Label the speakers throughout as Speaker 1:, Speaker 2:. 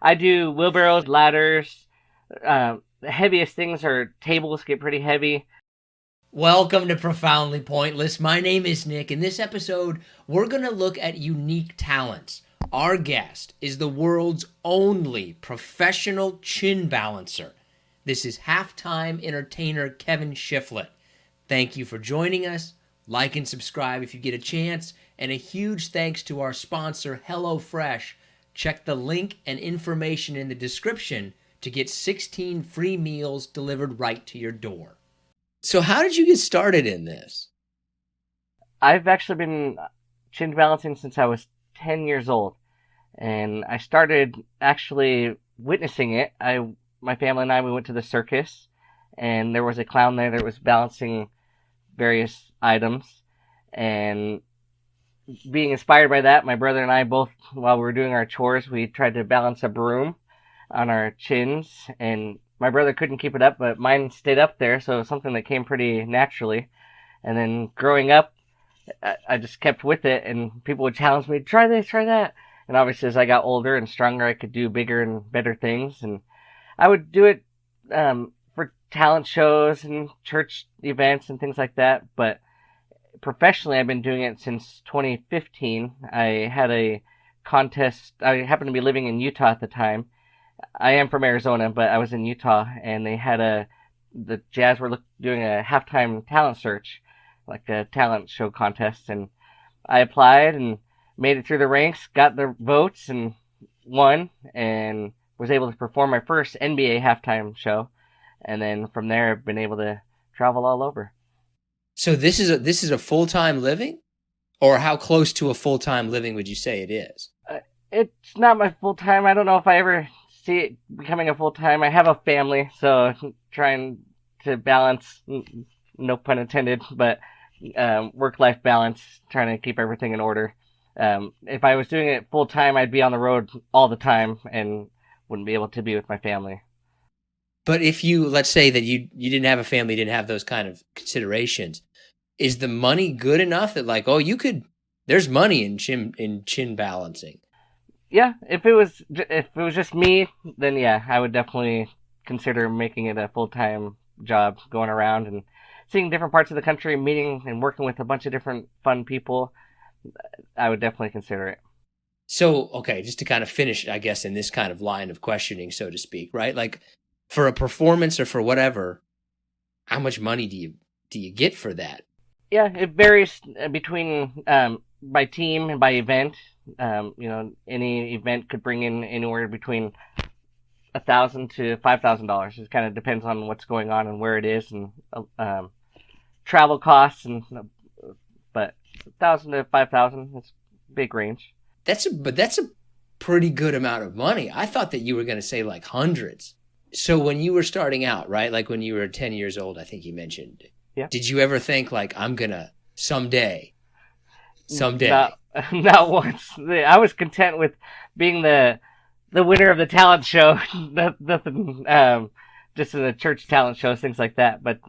Speaker 1: I do wheelbarrows, ladders. The heaviest things are tables get pretty heavy.
Speaker 2: Welcome to Profoundly Pointless. My name is Nick. In this episode, we're going to look at unique talents. Our guest is the world's only professional chin balancer. This is halftime entertainer Kevin Shiflett. Thank you for joining us. Like and subscribe if you get a chance. And a huge thanks to our sponsor, HelloFresh. Check the link and information in the description to get 16 free meals delivered right to your door. So how did you get started in this?
Speaker 1: I've actually been chin balancing since I was 10 years old. And I started actually witnessing it. My family and I, we went to the circus, and there was a clown there that was balancing various items. And being inspired by that, my brother and I both, while we were doing our chores, we tried to balance a broom on our chins, and my brother couldn't keep it up, but mine stayed up there, so it was something that came pretty naturally. And then growing up, I just kept with it, and people would challenge me, try this, try that. And obviously, as I got older and stronger, I could do bigger and better things. And I would do it for talent shows and church events and things like that. But professionally, I've been doing it since 2015. I had a contest. I happened to be living in Utah at the time. I am from Arizona, but I was in Utah, and they had the Jazz were doing a halftime talent search, like a talent show contest, and I applied and made it through the ranks, got the votes, and won, and was able to perform my first NBA halftime show, and then from there I've been able to travel all over.
Speaker 2: So this is a full-time living, or how close to a full-time living would you say it is?
Speaker 1: It's not my full-time. I don't know if I ever see it becoming a full-time. I have a family, so trying to balance, no pun intended, but work-life balance, trying to keep everything in order. If I was doing it full-time, I'd be on the road all the time and wouldn't be able to be with my family.
Speaker 2: But if let's say that you didn't have a family, didn't have those kind of considerations, is the money good enough that there's money in chin balancing?
Speaker 1: Yeah, if it was just me, then yeah, I would definitely consider making it a full-time job, going around and seeing different parts of the country, meeting and working with a bunch of different fun people. I would definitely consider it.
Speaker 2: So, okay, just to kind of finish, I guess, in this kind of line of questioning, so to speak, right? Like for a performance or for whatever, how much money do you get for that?
Speaker 1: Yeah, it varies between by team and by event. Any event could bring in anywhere between $1,000 to $5,000. It kind of depends on what's going on and where it is, and travel costs. But 1,000 to 5,000, it's a big range.
Speaker 2: That's a pretty good amount of money. I thought that you were going to say like hundreds. So when you were starting out, right, like when you were 10 years old, I think you mentioned.
Speaker 1: Yeah.
Speaker 2: Did you ever think like I'm gonna someday?
Speaker 1: Not once. I was content with being the winner of the talent show. Nothing, just in the church talent shows, things like that. But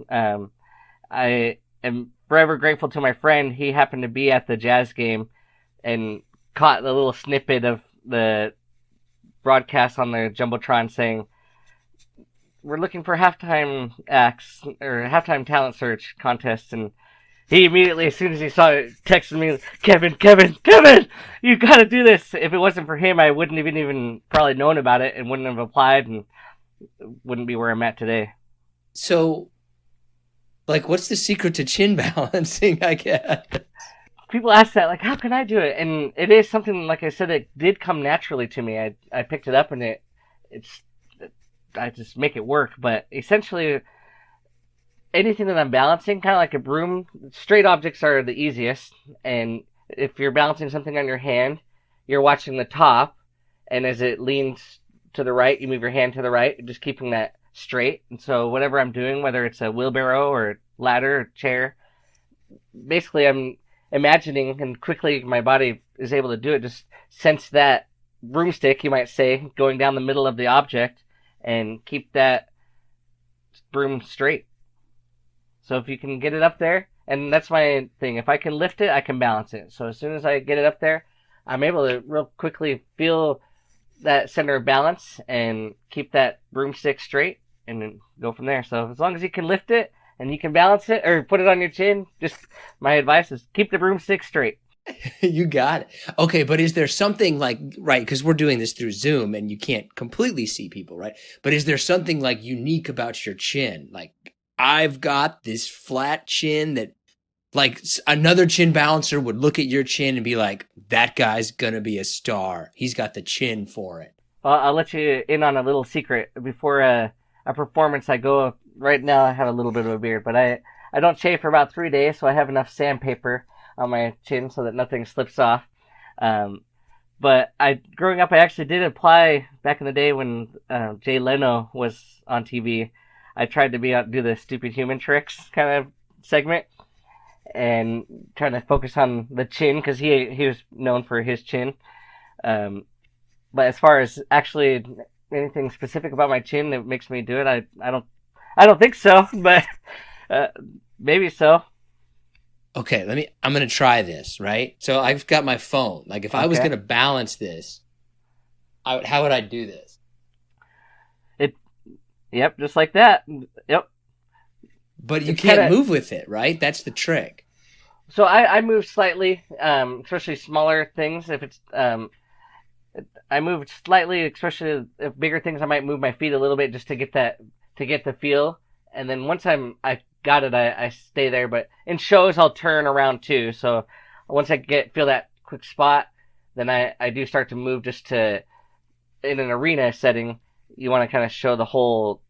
Speaker 1: I am forever grateful to my friend. He happened to be at the Jazz game and caught the little snippet of the broadcast on the Jumbotron saying, "We're looking for halftime acts or halftime talent search contests," and he immediately, as soon as he saw it, texted me, Kevin, you gotta do this. If it wasn't for him, I wouldn't have even probably known about it and wouldn't have applied and wouldn't be where I'm at today.
Speaker 2: So, like, what's the secret to chin balancing, I guess?
Speaker 1: People ask that, like, how can I do it? And it is something, like I said, it did come naturally to me. I picked it up and I just make it work. But essentially, anything that I'm balancing, kind of like a broom, straight objects are the easiest. And if you're balancing something on your hand, you're watching the top, and as it leans to the right, you move your hand to the right, just keeping that straight. And so whatever I'm doing, whether it's a wheelbarrow or ladder or chair, basically I'm imagining, and quickly my body is able to do it, just sense that broomstick, you might say, going down the middle of the object and keep that broom straight. So if you can get it up there, and that's my thing, if I can lift it, I can balance it. So as soon as I get it up there, I'm able to real quickly feel that center of balance and keep that broomstick straight and then go from there. So as long as you can lift it and you can balance it or put it on your chin, just my advice is keep the broomstick straight.
Speaker 2: You got it. Okay, but is there something like, right, because we're doing this through Zoom and you can't completely see people, right? But is there something like unique about your chin? Like, I've got this flat chin that, like, another chin balancer would look at your chin and be like, that guy's gonna be a star. He's got the chin for it.
Speaker 1: Well, I'll let you in on a little secret. Before a performance, I go, right now I have a little bit of a beard, but I don't shave for about 3 days, so I have enough sandpaper on my chin so that nothing slips off. Um, but growing up, I actually did apply back in the day when Jay Leno was on TV. I tried to do the stupid human tricks kind of segment and trying to focus on the chin because he was known for his chin. Um, but as far as actually anything specific about my chin that makes me do it, I don't think so. But uh, maybe so.
Speaker 2: Okay, I'm gonna try this, right? So I've got my phone. Like, if I was
Speaker 1: Okay.
Speaker 2: gonna balance this, how would I do this?
Speaker 1: It. Yep. Just like that. Yep.
Speaker 2: But you
Speaker 1: It's kind
Speaker 2: can't
Speaker 1: of.
Speaker 2: move with it, right? That's the trick.
Speaker 1: So I move slightly, especially smaller things. If it's I move slightly, especially if bigger things. I might move my feet a little bit just to get the feel. And then once I got it, I stay there. But in shows, I'll turn around too. So once I feel that quick spot, then I do start to move just to in an arena setting. You want to kind of show the whole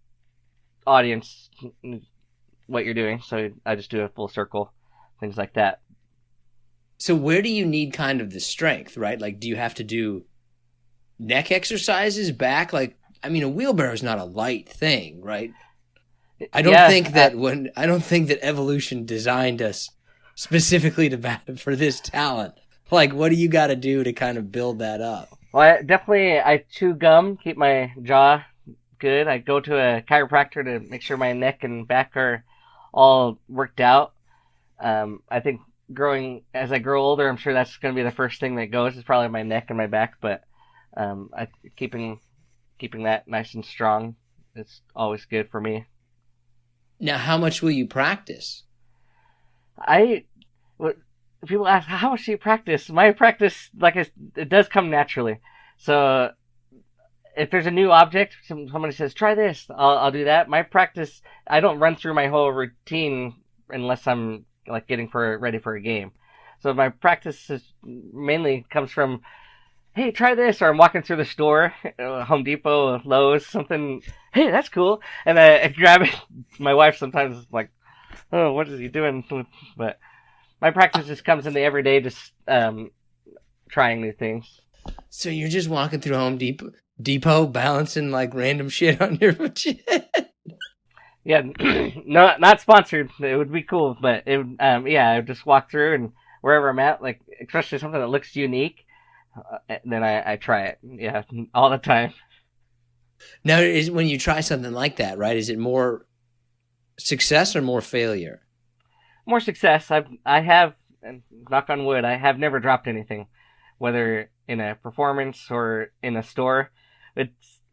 Speaker 1: audience what you're doing. So I just do a full circle, things like that.
Speaker 2: So where do you need kind of the strength, right? Like, do you have to do neck exercises back? Like, I mean, a wheelbarrow is not a light thing, right?
Speaker 1: Yeah,
Speaker 2: I don't think that evolution designed us specifically for this talent. Like, what do you got to do to kind of build that up?
Speaker 1: well, I chew gum, keep my jaw good. I go to a chiropractor to make sure my neck and back are all worked out. I think as I grow older, I'm sure that's going to be the first thing that goes. Is probably my neck and my back, but I keeping that nice and strong is always good for me.
Speaker 2: Now, how much will you practice?
Speaker 1: I People ask how much do you practice? My practice, it does come naturally. So if there's a new object, somebody says try this, I'll do that. My practice, I don't run through my whole routine unless I'm like getting ready for a game. So my practice mainly comes from, hey, try this, or I'm walking through the store, Home Depot, Lowe's, something. Hey, that's cool, and I grab it. My wife sometimes is like, oh, what is he doing? But my practice just comes in the everyday, just trying new things.
Speaker 2: So you're just walking through Depot balancing like random shit on your chin.
Speaker 1: Yeah, no, not sponsored. It would be cool, but yeah, I would just walk through and wherever I'm at, like especially something that looks unique, then I try it. Yeah, all the time.
Speaker 2: Now, when you try something like that, right? Is it more success or more failure?
Speaker 1: More success. I have, and knock on wood, I have never dropped anything, whether in a performance or in a store.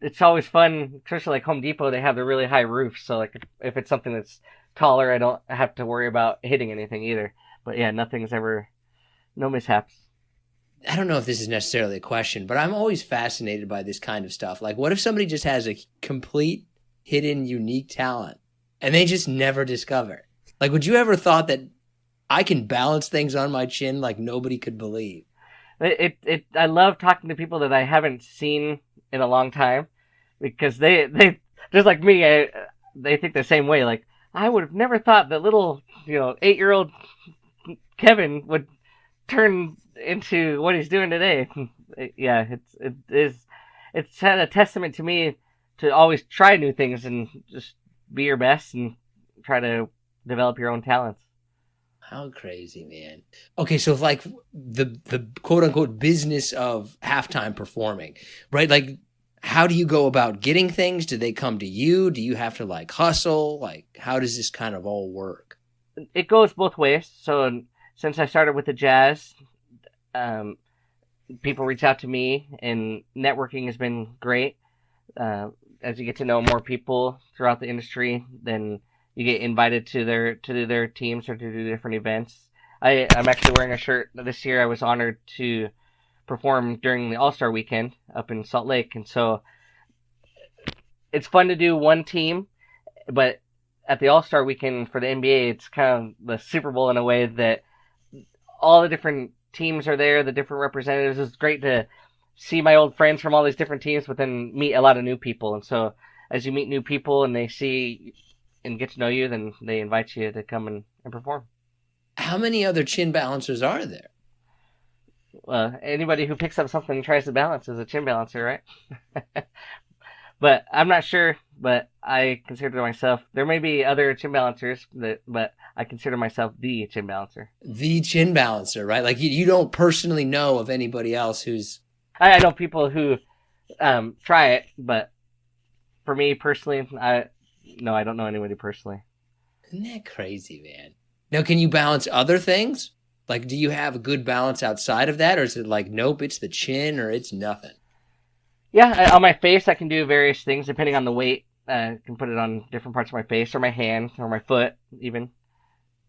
Speaker 1: It's always fun, especially like Home Depot. They have the really high roofs, so like if it's something that's taller, I don't have to worry about hitting anything either. But yeah, no mishaps.
Speaker 2: I don't know if this is necessarily a question, but I'm always fascinated by this kind of stuff. Like, what if somebody just has a complete hidden, unique talent and they just never discover it? Like, would you ever thought that I can balance things on my chin like nobody could believe?
Speaker 1: I love talking to people that I haven't seen in a long time because they just like me, they think the same way. Like, I would have never thought that little 8-year-old Kevin would turn into what he's doing today. Yeah, it's had a testament to me to always try new things and just be your best and try to develop your own talents.
Speaker 2: How crazy, man. Okay, so if like the quote unquote business of halftime performing, right? Like, how do you go about getting things? Do they come to you? Do you have to like hustle? Like, how does this kind of all work?
Speaker 1: It goes both ways. So since I started with the jazz, um, people reach out to me, and networking has been great. As you get to know more people throughout the industry, then you get invited to their teams or to do different events. I'm actually wearing a shirt this year. I was honored to perform during the All-Star weekend up in Salt Lake, and so it's fun to do one team, but at the All-Star weekend for the NBA, it's kind of the Super Bowl in a way that all the different teams are there, the different representatives. It's great to see my old friends from all these different teams, but then meet a lot of new people. And so as you meet new people and they see and get to know you, then they invite you to come and perform.
Speaker 2: How many other chin balancers are there?
Speaker 1: Anybody who picks up something and tries to balance is a chin balancer, right? But I'm not sure, but I consider myself, there may be other chin balancers, but I consider myself the chin balancer.
Speaker 2: The chin balancer, right? Like you don't personally know of anybody else who's...
Speaker 1: I know people who try it, but for me personally, I don't know anybody personally.
Speaker 2: Isn't that crazy, man? Now, can you balance other things? Like, do you have a good balance outside of that? Or is it like, nope, it's the chin or it's nothing?
Speaker 1: Yeah, on my face, I can do various things depending on the weight. I can put it on different parts of my face or my hand or my foot, even.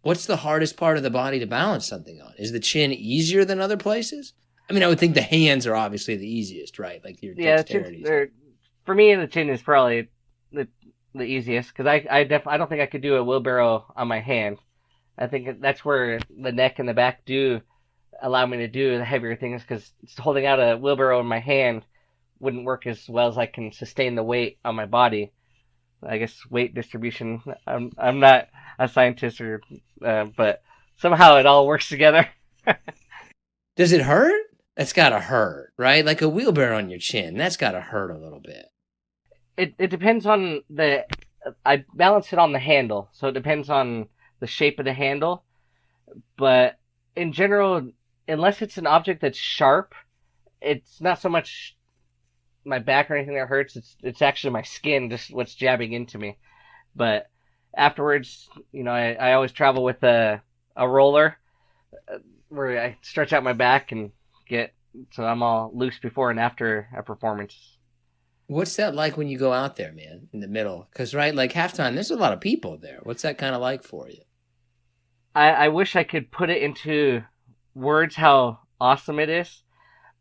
Speaker 2: What's the hardest part of the body to balance something on? Is the chin easier than other places? I mean, I would think the hands are obviously the easiest, right? Like your dexterity.
Speaker 1: For me, the chin is probably the easiest because I don't think I could do a wheelbarrow on my hand. I think that's where the neck and the back do allow me to do the heavier things because holding out a wheelbarrow in my hand wouldn't work as well as I can sustain the weight on my body. I guess weight distribution. I'm not a scientist but somehow it all works together.
Speaker 2: Does it hurt? That's gotta hurt, right? Like a wheelbarrow on your chin. That's gotta hurt a little bit.
Speaker 1: It depends on I balance it on the handle, so it depends on the shape of the handle. But in general, unless it's an object that's sharp, it's not so much my back or anything that hurts. It's actually my skin, just what's jabbing into me. But afterwards, I always travel with a roller where I stretch out my back and so I'm all loose before and after a performance.
Speaker 2: What's that like when you go out there, man, in the middle? Because, right, like halftime, there's a lot of people there. What's that kind of like for you?
Speaker 1: I wish I could put it into words how awesome it is.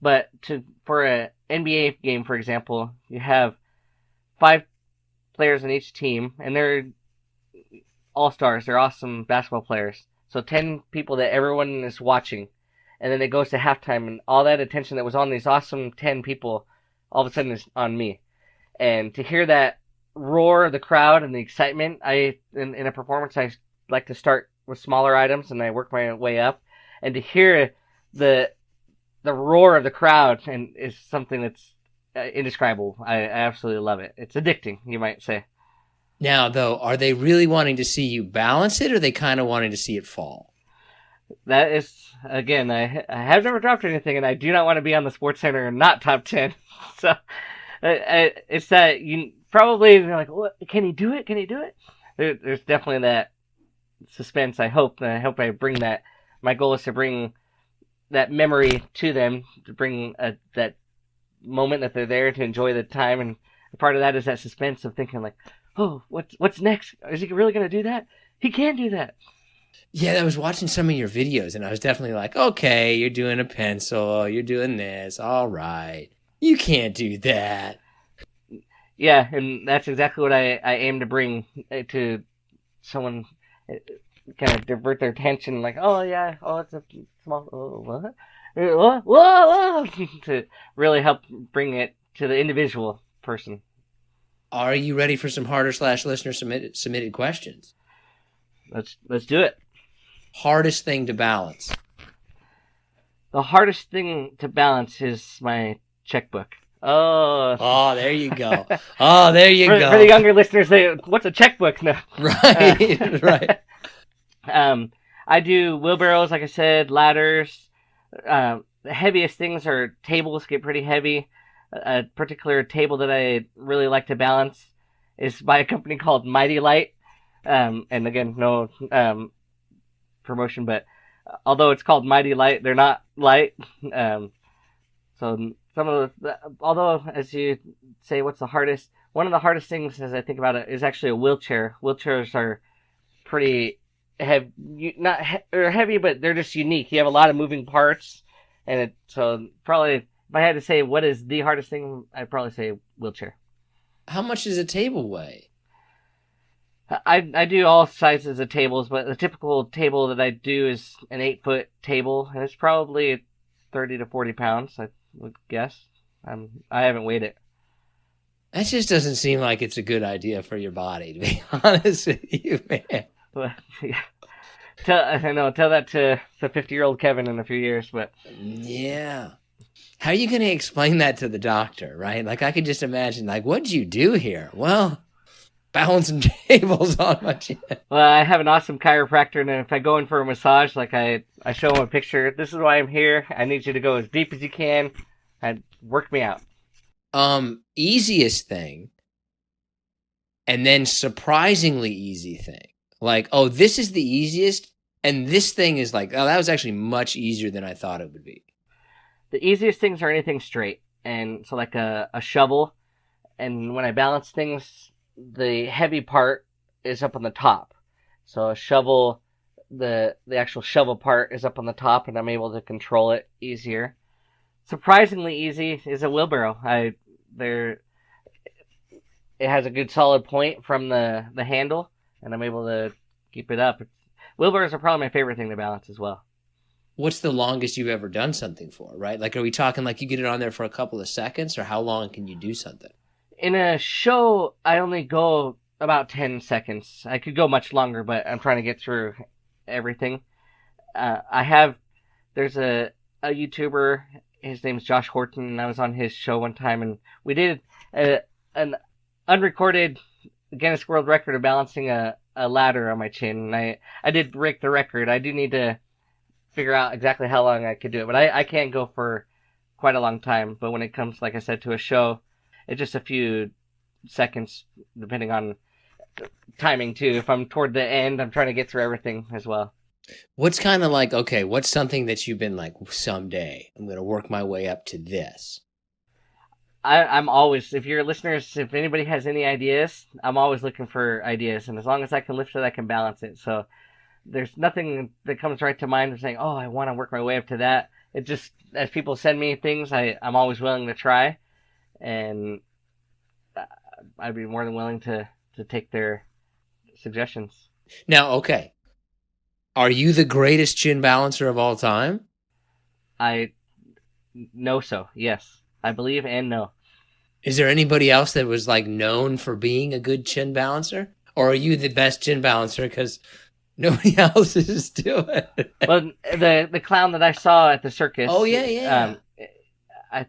Speaker 1: But for an NBA game, for example, you have 5 players in each team, and they're all-stars. They're awesome basketball players. So 10 people that everyone is watching. And then it goes to halftime, and all that attention that was on these awesome 10 people all of a sudden is on me. And to hear that roar of the crowd and the excitement, in a performance, I like to start with smaller items, and I work my way up. And to hear the roar of the crowd and is something that's indescribable. I absolutely love it. It's addicting, you might say.
Speaker 2: Now, though, are they really wanting to see you balance it, or are they kind of wanting to see it fall?
Speaker 1: That is, again, I have never dropped anything, and I do not want to be on the Sports Center and not top 10. So it's that you probably like, what, can he do it? Can he do it? There's definitely that suspense. I hope I bring that. My goal is to bring that memory to them, to bring that moment that they're there to enjoy the time, and part of that is that suspense of thinking like, oh, what's next? Is he really going to do that? He can do that.
Speaker 2: Yeah, I was watching some of your videos, and I was definitely like, okay, you're doing a pencil, you're doing this, all right. You can't do that.
Speaker 1: Yeah, and that's exactly what I aim to bring to someone, kind of divert their attention, like, oh, yeah, oh, it's a small, oh, what? Whoa, whoa, whoa, to really help bring it to the individual person.
Speaker 2: Are you ready for some harder/listener submitted questions?
Speaker 1: Let's do it.
Speaker 2: Hardest thing to balance?
Speaker 1: The hardest thing to balance is my checkbook. Oh,
Speaker 2: there you go. Oh, there you go.
Speaker 1: For the younger listeners, what's a checkbook? No.
Speaker 2: Right, right.
Speaker 1: I do wheelbarrows, like I said, ladders. The heaviest things are tables, get pretty heavy. A particular table that I really like to balance is by a company called Mighty Light. And again, no promotion, but although it's called Mighty Light, they're not light. So some of although as you say, what's the hardest? One of the hardest things, as I think about it, is actually a wheelchair. Wheelchairs are pretty heavy, not or heavy, but they're just unique. You have a lot of moving parts, and so probably if I had to say what is the hardest thing, I'd probably say wheelchair.
Speaker 2: How much does a table weigh?
Speaker 1: I do all sizes of tables, but the typical table that I do is an 8-foot table, and it's probably 30 to 40 pounds, I would guess. I haven't weighed it.
Speaker 2: That just doesn't seem like it's a good idea for your body, to be honest with you, man.
Speaker 1: But yeah, I know. Tell that to the 50-year-old Kevin in a few years, but
Speaker 2: Yeah. How are you going to explain that to the doctor, right? Like, I could just imagine, like, what'd you do here? Well, balancing tables on my chin.
Speaker 1: well, I have an awesome chiropractor, and if I go in for a massage, like I show him a picture. This is why I'm here. I need you to go as deep as you can and work me out.
Speaker 2: Easiest thing, and then surprisingly easy thing. Like, oh, this is the easiest, and this thing is like, oh, that was actually much easier than I thought it would be.
Speaker 1: The easiest things are anything straight, and so like a shovel. And when I balance things, the heavy part is up on the top. So a shovel, the actual shovel part is up on the top, and I'm able to control it easier. Surprisingly easy is a wheelbarrow. It has a good solid point from the handle, and I'm able to keep it up. Wheelbarrows are probably my favorite thing to balance as well.
Speaker 2: What's the longest you've ever done something for, right? Like, are we talking like you get it on there for a couple of seconds, or how long can you do something?
Speaker 1: In a show, I only go about 10 seconds. I could go much longer, but I'm trying to get through everything. There's a YouTuber, his name's Josh Horton, and I was on his show one time, and we did an unrecorded Guinness World Record of balancing a ladder on my chin, and I did break the record. I do need to figure out exactly how long I could do it, but I can go for quite a long time. But when it comes, like I said, to a show, it's just a few seconds, depending on timing too. If I'm toward the end, I'm trying to get through everything as well.
Speaker 2: What's kind of like, okay, what's something that you've been like, someday I'm going to work my way up to this?
Speaker 1: I'm always, if your listeners, if anybody has any ideas, I'm always looking for ideas. And as long as I can lift it, I can balance it. So there's nothing that comes right to mind of saying, oh, I want to work my way up to that. It just, as people send me things, I'm always willing to try. And I'd be more than willing to take their suggestions.
Speaker 2: Now, okay. Are you the greatest chin balancer of all time?
Speaker 1: I know so, yes. I believe and know.
Speaker 2: Is there anybody else that was like known for being a good chin balancer? Or are you the best chin balancer because nobody else is doing it?
Speaker 1: Well, the clown that I saw at the circus.
Speaker 2: Oh, yeah.
Speaker 1: I'm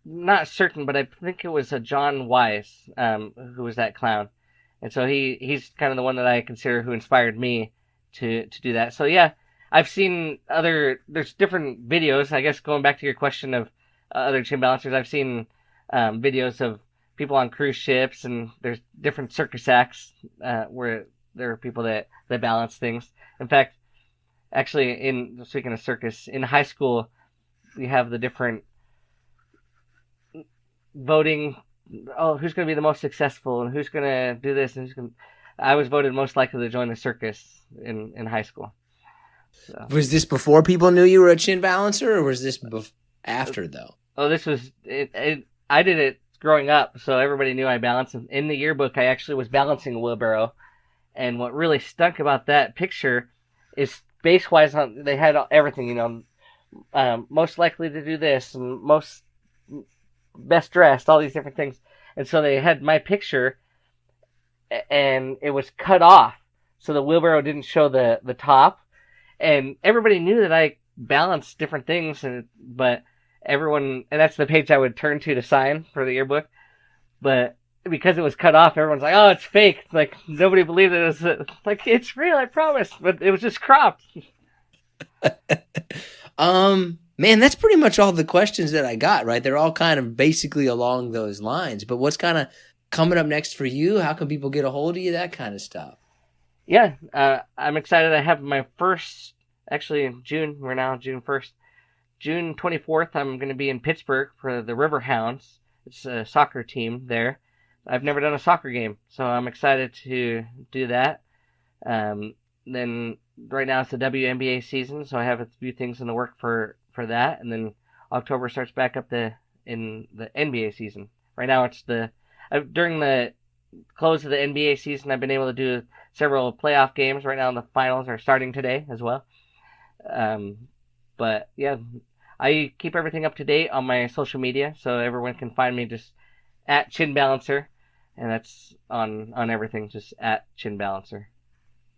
Speaker 1: not certain, but I think it was a John Wise who was that clown. And so he's kind of the one that I consider who inspired me to do that. So yeah, I've seen there's different videos, I guess, going back to your question of other chin balancers. I've seen videos of people on cruise ships, and there's different circus acts where there are people that balance things. In fact, actually, speaking of circus, in high school, we have the different voting. Oh, who's going to be the most successful, and who's going to do this, and who's going. I was voted most likely to join the circus in high school. So.
Speaker 2: Was this before people knew you were a chin balancer, or was this after though?
Speaker 1: Oh, this was it. I did it growing up, so everybody knew I balanced. In the yearbook, I actually was balancing a wheelbarrow, and what really stunk about that picture is base-wise, they had everything, most likely to do this, and most best dressed, all these different things. And so they had my picture, and it was cut off, so the wheelbarrow didn't show the top. And everybody knew that I balanced different things, but everyone, and that's the page I would turn to sign for the yearbook. But because it was cut off, everyone's like, "Oh, it's fake!" Like nobody believed it was like it's real. I promise, but it was just cropped.
Speaker 2: Man, that's pretty much all the questions that I got. Right, they're all kind of basically along those lines. But what's kind of coming up next for you? How can people get a hold of you? That kind of stuff.
Speaker 1: Yeah, I'm excited. I have my first, actually in June. We're now June 1st. June 24th, I'm going to be in Pittsburgh for the Riverhounds. It's a soccer team there. I've never done a soccer game, so I'm excited to do that. Then right now it's the WNBA season, so I have a few things in the work for that. And then October starts back up in the NBA season. Right now it's during the close of the NBA season, I've been able to do several playoff games. Right now the finals are starting today as well. But yeah, I keep everything up to date on my social media, so everyone can find me just at Chinbalancer, and that's on everything, just at Chinbalancer.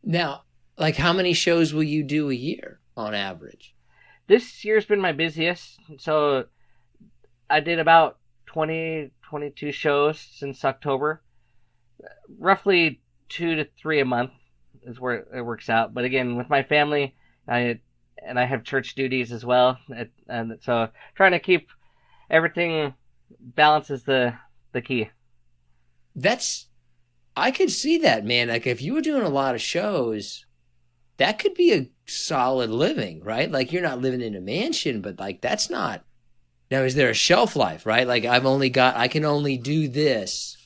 Speaker 2: Now, like, how many shows will you do a year on average?
Speaker 1: This year's been my busiest, so I did about 20, 22 shows since October. Roughly 2 to 3 a month is where it works out. But again, with my family, I have church duties as well, and so trying to keep everything balance is the key.
Speaker 2: I could see that, man. Like, if you were doing a lot of shows, that could be a solid living, right? Like, you're not living in a mansion, but like, that's not. Now, is there a shelf life, right? Like, I can only do this.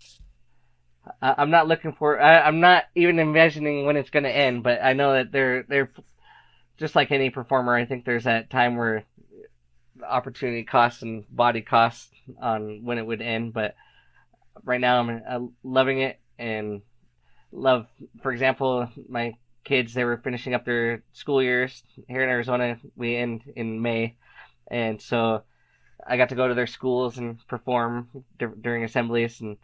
Speaker 1: I'm not looking for. I'm not even imagining when it's going to end, but I know that they're just like any performer. I think there's that time where opportunity costs and body costs on when it would end. But right now, I'm loving it and love. For example, my kids, they were finishing up their school years here in Arizona. We end in May, and so I got to go to their schools and perform during assemblies, and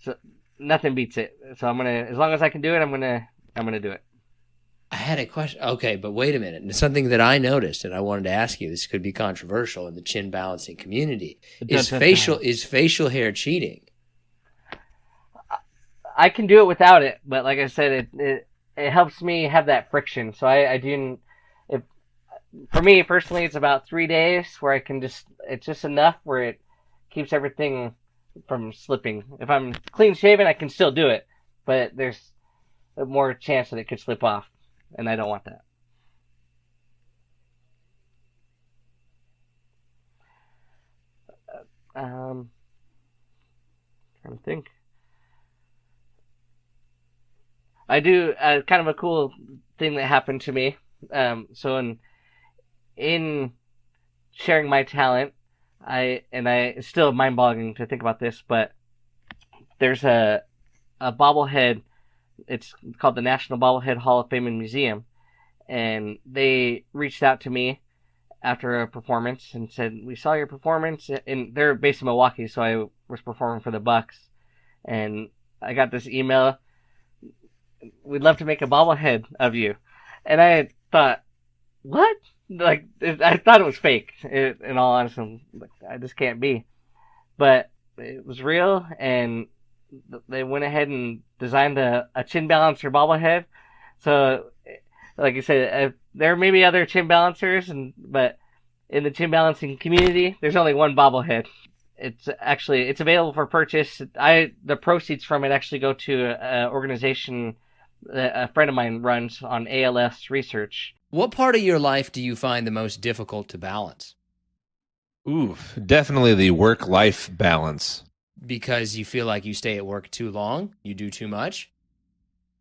Speaker 1: so nothing beats it. So as long as I can do it, I'm gonna do it.
Speaker 2: I had a question. Okay, but wait a minute. It's something that I noticed, and I wanted to ask you. This could be controversial in the chin balancing community. Is facial hair cheating?
Speaker 1: I can do it without it, but like I said, it helps me have that friction. So I do. If for me personally, it's about 3 days where I can it's just enough where it keeps everything from slipping. If I'm clean shaven, I can still do it, but there's more chance that it could slip off, and I don't want that. Trying to think. I do kind of a cool thing that happened to me. So in sharing my talent, it's still mind-boggling to think about this, but there's a bobblehead. It's called the National Bobblehead Hall of Fame and Museum, and they reached out to me after a performance and said, "We saw your performance," and they're based in Milwaukee, so I was performing for the Bucks, and I got this email. "We'd love to make a bobblehead of you," and I thought, "What?" Like, I thought it was fake. In all honesty, I just can't be. But it was real, and they went ahead and designed a chin balancer bobblehead. So, like you said, there may be other chin balancers, but in the chin balancing community, there's only one bobblehead. It's available for purchase. The proceeds from it actually go to an organization that a friend of mine runs on ALS research.
Speaker 2: What part of your life do you find the most difficult to balance?
Speaker 3: Ooh, definitely the work-life balance.
Speaker 2: Because you feel like you stay at work too long, you do too much,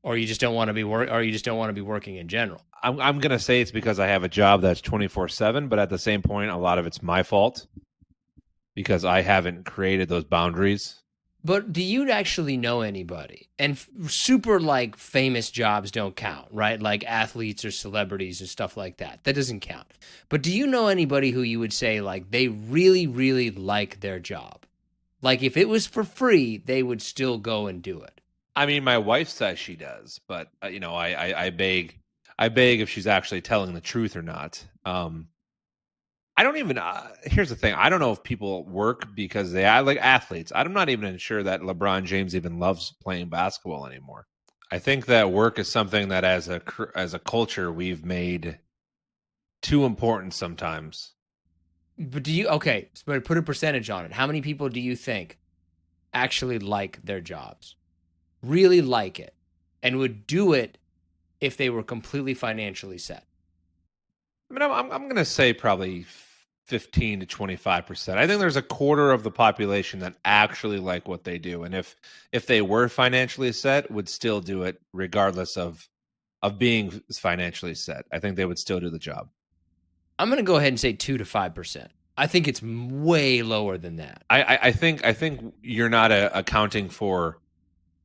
Speaker 2: or you just don't want to be working in general.
Speaker 3: I'm gonna say it's because I have a job that's 24/7, but at the same point, a lot of it's my fault because I haven't created those boundaries.
Speaker 2: But do you actually know anybody? And super like famous jobs don't count, right? Like athletes or celebrities or stuff like that. That doesn't count. But do you know anybody who you would say like they really, really like their job? Like if it was for free, they would still go and do it.
Speaker 3: I mean, my wife says she does, but I beg if she's actually telling the truth or not. I don't even. Here's the thing: I don't know if people work because they like athletes. I'm not even sure that LeBron James even loves playing basketball anymore. I think that work is something that, as a culture, we've made too important sometimes.
Speaker 2: But but put a percentage on it. How many people do you think actually like their jobs, really like it, and would do it if they were completely financially set?
Speaker 3: I mean, I'm going to say probably 15 to 25%. I think there's a quarter of the population that actually like what they do, and if they were financially set, would still do it regardless of being financially set. I think they would still do the job.
Speaker 2: I'm going to go ahead and say 2 to 5%. I think it's way lower than that.
Speaker 3: I think you're not accounting for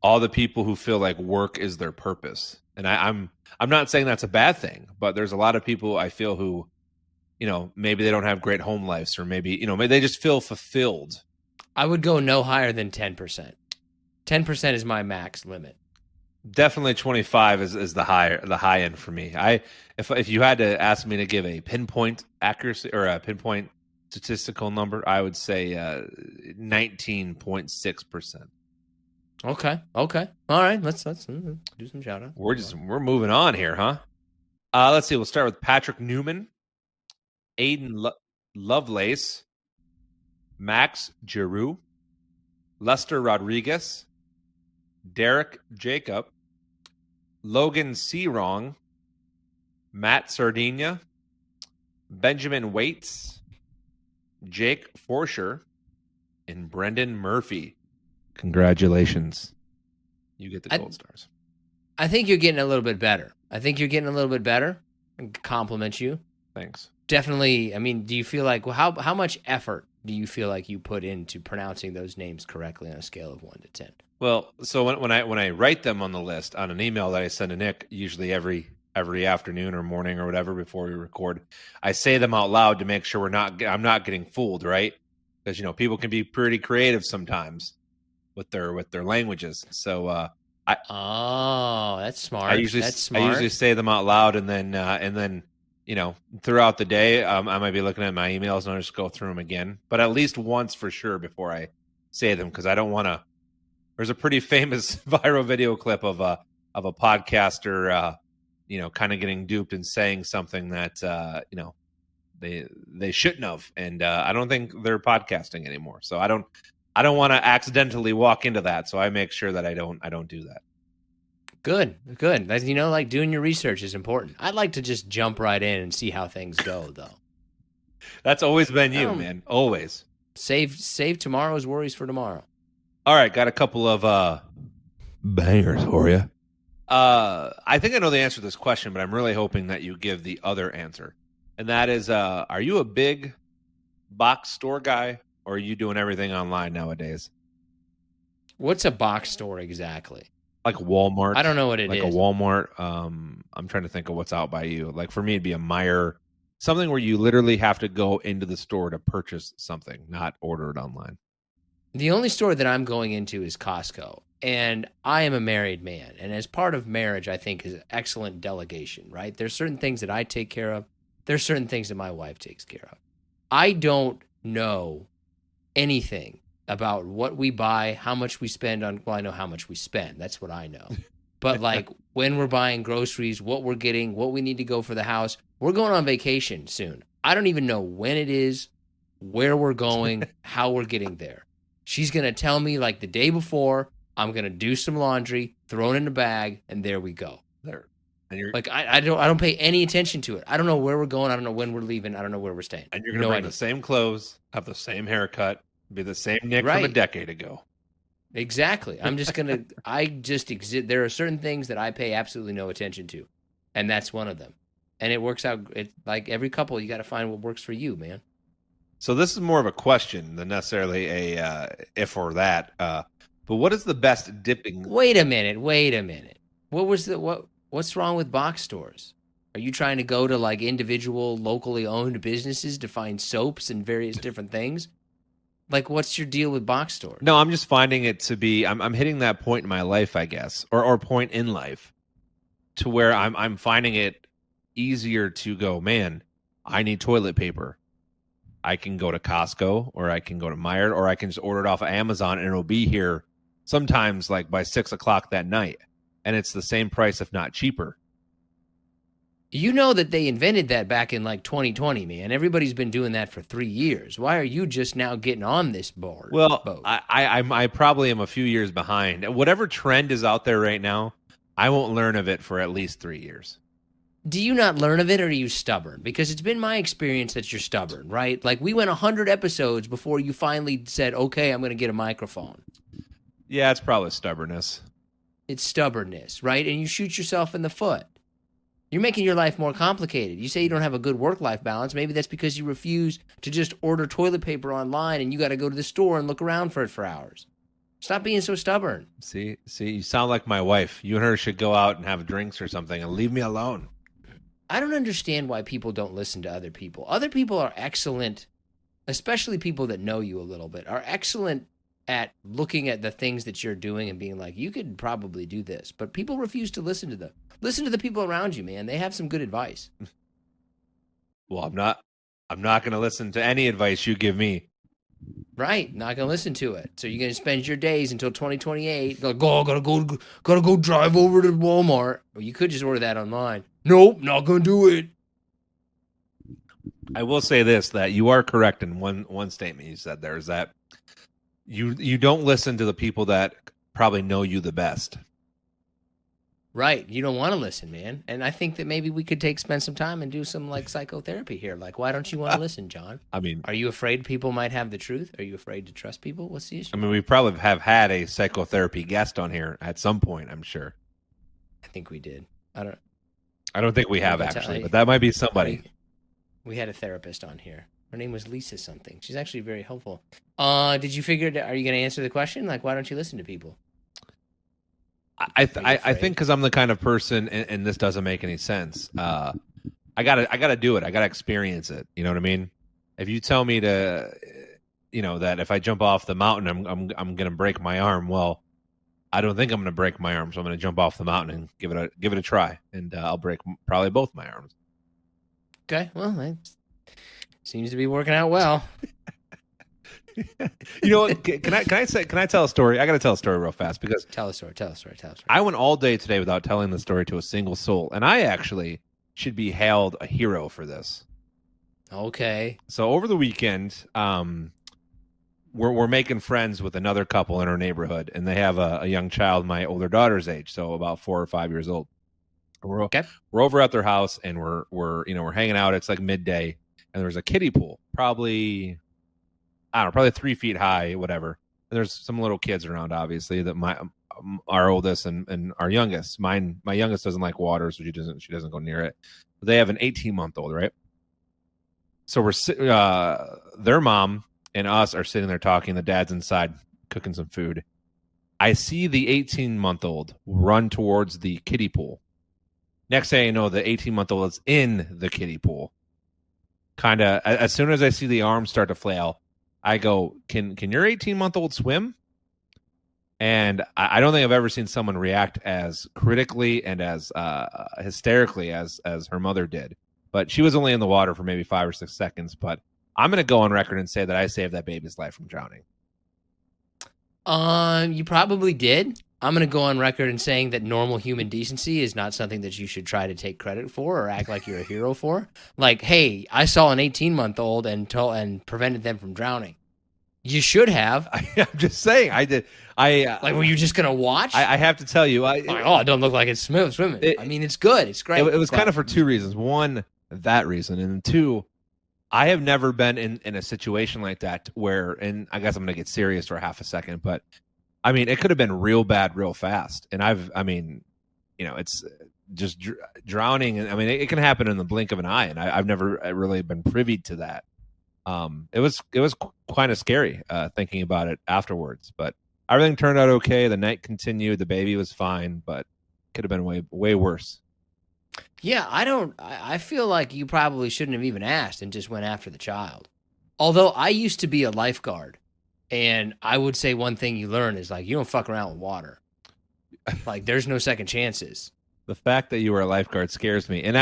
Speaker 3: all the people who feel like work is their purpose, and I'm not saying that's a bad thing, but there's a lot of people I feel who, maybe they don't have great home lives, or maybe maybe they just feel fulfilled.
Speaker 2: I would go no higher than 10%. 10% is my max limit.
Speaker 3: Definitely 25 is the high end for me. If you had to ask me to give a pinpoint accuracy or a pinpoint statistical number, I would say 19.6%.
Speaker 2: Okay. All right. Let's do some shout outs.
Speaker 3: We're moving on here, huh? Let's see. We'll start with Patrick Newman, Aiden Lovelace, Max Giroux, Lester Rodriguez, Derek Jacob, Logan Searong, Matt Sardinia, Benjamin Waits, Jake Forsher, and Brendan Murphy. Congratulations. You get the gold stars.
Speaker 2: I think you're getting a little bit better. I compliment you.
Speaker 3: Thanks.
Speaker 2: Definitely. I mean, do you feel like, how much effort do you feel like you put into pronouncing those names correctly on a scale of 1 to 10?
Speaker 3: Well, so when I write them on the list on an email that I send to Nick, usually every afternoon or morning or whatever before we record, I say them out loud to make sure I'm not getting fooled, right? Because people can be pretty creative sometimes with their languages. So
Speaker 2: that's smart.
Speaker 3: I usually say them out loud, and then throughout the day, I might be looking at my emails and I'll just go through them again, but at least once for sure before I say them, because I don't want to. There's a pretty famous viral video clip of a podcaster, kind of getting duped and saying something that they shouldn't have, and I don't think they're podcasting anymore. So I don't want to accidentally walk into that. So I make sure that I don't do that.
Speaker 2: Good. Like doing your research is important. I'd like to just jump right in and see how things go, though.
Speaker 3: That's always been you, man. Always.
Speaker 2: Save tomorrow's worries for tomorrow.
Speaker 3: All right, got a couple of bangers for you. I think I know the answer to this question, but I'm really hoping that you give the other answer. And that is, are you a big box store guy, or are you doing everything online nowadays?
Speaker 2: What's a box store exactly?
Speaker 3: Like Walmart.
Speaker 2: I don't know what it is.
Speaker 3: Like a Walmart. I'm trying to think of what's out by you. Like for me, it'd be a Meijer. Something where you literally have to go into the store to purchase something, not order it online.
Speaker 2: The only store that I'm going into is Costco, and I am a married man. And as part of marriage, I think is excellent delegation, right? There's certain things that I take care of. There's certain things that my wife takes care of. I don't know anything about what we buy, how much we spend on. Well, I know how much we spend. That's what I know. But like when we're buying groceries, what we're getting, what we need to go for the house. We're going on vacation soon. I don't even know when it is, where we're going, how we're getting there. She's going to tell me like the day before, I'm going to do some laundry, throw it in a bag, and there we go.
Speaker 3: There. And you're
Speaker 2: like, I don't pay any attention to it. I don't know where we're going. I don't know when we're leaving. I don't know where we're staying.
Speaker 3: And you're going to bring the same clothes, have the same haircut, be the same Nick from a decade ago.
Speaker 2: Exactly. I'm just going to, there are certain things that I pay absolutely no attention to. And that's one of them. And it works out. It's like every couple, you got to find what works for you, man.
Speaker 3: So this is more of a question than necessarily a if or that. But what is the best dipping?
Speaker 2: Wait a minute. What's wrong with box stores? Are you trying to go to like individual locally owned businesses to find soaps and various different things? Like, what's your deal with box stores?
Speaker 3: No, I'm just finding it to be. I'm hitting that point in my life, I guess, or point in life, to where I'm finding it easier to go. Man, I need toilet paper. I can go to Costco, or I can go to Meijer, or I can just order it off of Amazon, and it'll be here sometimes like by 6 o'clock that night, and it's the same price, if not cheaper.
Speaker 2: You know that they invented that back in like 2020, man. Everybody's been doing that for 3 years. Why are you just now getting on this boat?
Speaker 3: Well, I probably am a few years behind. Whatever trend is out there right now, I won't learn of it for at least 3 years.
Speaker 2: Do you not learn of it, or are you stubborn? Because it's been my experience that you're stubborn, right? Like, we went 100 episodes before you finally said, okay, I'm going to get a microphone.
Speaker 3: Yeah, it's probably stubbornness.
Speaker 2: It's stubbornness, right? And you shoot yourself in the foot. You're making your life more complicated. You say you don't have a good work-life balance. Maybe that's because you refuse to just order toilet paper online and you got to go to the store and look around for it for hours. Stop being so stubborn.
Speaker 3: See, you sound like my wife. You and her should go out and have drinks or something and leave me alone.
Speaker 2: I don't understand why people don't listen to other people. Other people are excellent, especially people that know you a little bit, are excellent at looking at the things that you're doing and being like, you could probably do this. But people refuse to listen to them. Listen to the people around you, man. They have some good advice.
Speaker 3: Well, I'm not going to listen to any advice you give me.
Speaker 2: Right, not gonna listen to it. So you're gonna spend your days until 2028. Gotta go drive over to Walmart. Or you could just order that online. Nope, not gonna do it.
Speaker 3: I will say this, that you are correct in one statement you said there, is that you don't listen to the people that probably know you the best.
Speaker 2: Right, you don't want to listen, man. And I think that maybe we could spend some time and do some like psychotherapy here. Like, why don't you want to listen, John?
Speaker 3: I mean,
Speaker 2: are you afraid people might have the truth? Are you afraid to trust people? What's the issue?
Speaker 3: I mean, we probably have had a psychotherapy guest on here at some point, I'm sure.
Speaker 2: I think we did.
Speaker 3: I don't think we have actually, but that might be somebody.
Speaker 2: We had a therapist on here. Her name was Lisa something. She's actually very helpful. Did you figure? Are you going to answer the question? Like, why don't you listen to people?
Speaker 3: I think because I'm the kind of person, and this doesn't make any sense. I gotta do it. I gotta experience it. You know what I mean? If you tell me to, that if I jump off the mountain, I'm gonna break my arm. Well, I don't think I'm gonna break my arm, so I'm gonna jump off the mountain and give it a try, and I'll break probably both my arms.
Speaker 2: Okay, well, that seems to be working out well.
Speaker 3: You know what? Can I tell a story? I got to tell a story real fast because
Speaker 2: tell a story.
Speaker 3: I went all day today without telling the story to a single soul, and I actually should be hailed a hero for this.
Speaker 2: Okay.
Speaker 3: So over the weekend, we're making friends with another couple in our neighborhood, and they have a young child my older daughter's age, so about 4 or 5 years old. We're over at their house, and we're hanging out. It's like midday, and there's a kiddie pool, probably 3 feet high, whatever. And there's some little kids around, obviously, that our oldest and our youngest. My youngest doesn't like water, so she doesn't go near it. But they have an 18-month-old, right? So their mom and us are sitting there talking. The dad's inside cooking some food. I see the 18-month-old run towards the kiddie pool. Next thing I know, the 18-month-old is in the kiddie pool. Kind of as soon as I see the arms start to flail, I go, can your 18-month-old swim? And I don't think I've ever seen someone react as critically and as hysterically as her mother did. But she was only in the water for maybe 5 or 6 seconds. But I'm going to go on record and say that I saved that baby's life from drowning.
Speaker 2: You probably did. I'm going to go on record and saying that normal human decency is not something that you should try to take credit for or act like you're a hero for. Like, hey, I saw an 18-month-old and prevented them from drowning. You should have.
Speaker 3: I'm just saying, I did.
Speaker 2: Were you just going to watch?
Speaker 3: I have to tell you.
Speaker 2: it don't look like it's swimming. I mean, it's good. It's great.
Speaker 3: It was kind of for 2 reasons. One, that reason. And 2, I have never been in a situation like that where, and I guess I'm going to get serious for half a second, but I mean, it could have been real bad, real fast. And it's just drowning. And I mean, it can happen in the blink of an eye. And I've never really been privy to that. It was kind of scary thinking about it afterwards, but everything turned out okay. The night continued. The baby was fine, but could have been way, way worse.
Speaker 2: Yeah, I feel like you probably shouldn't have even asked and just went after the child. Although I used to be a lifeguard. And I would say one thing you learn is, like, you don't fuck around with water. Like, there's no second chances.
Speaker 3: The fact that you were a lifeguard scares me. And